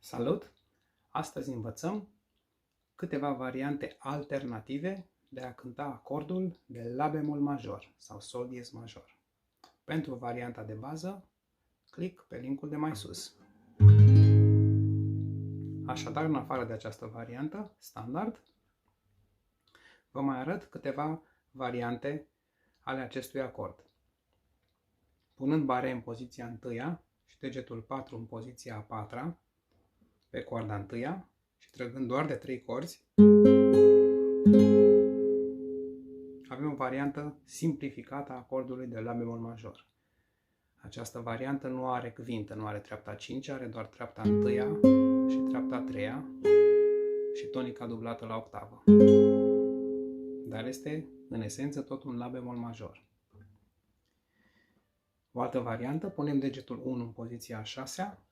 Salut! Astăzi învățăm câteva variante alternative de a cânta acordul de La bemol major sau Sol diez major. Pentru varianta de bază, click pe linkul de mai sus. Așadar, în afară de această variantă standard, vă mai arăt câteva variante ale acestui acord. Punând bare în poziția întâia și degetul 4 în poziția a patra, pe coarda întâia și trăgând doar de 3 corzi, avem o variantă simplificată a acordului de La bemol major. Această variantă nu are cvintă, nu are treapta 5, are doar treapta întâia și treapta treia și tonica dublată la octavă. Dar este, în esență, tot un La bemol major. O altă variantă, punem degetul 1 în poziția a 6-a,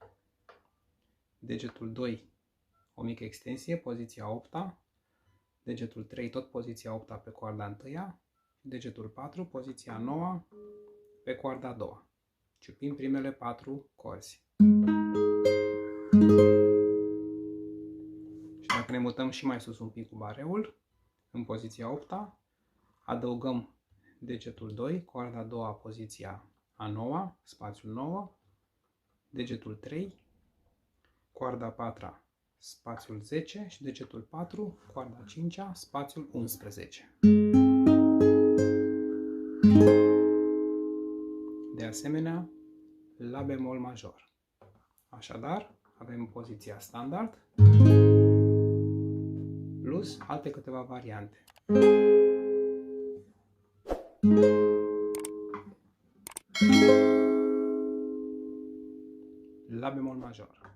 degetul 2 o mică extensie, poziția 8-a, degetul 3 tot poziția 8-a pe coarda 1-a, degetul 4 poziția 9-a pe coarda 2-a. Ciupim primele 4 corzi. Și dacă ne mutăm și mai sus un pic cu bareul, în poziția 8-a, adăugăm degetul 2, coarda 2-a, poziția a 9-a, spațiul 9, degetul 3, coarda 4-a, spațiul 10 și degetul 4, coarda 5-a, spațiul 11. De asemenea, La bemol major. Așadar, avem poziția standard plus alte câteva variante. La bemol major.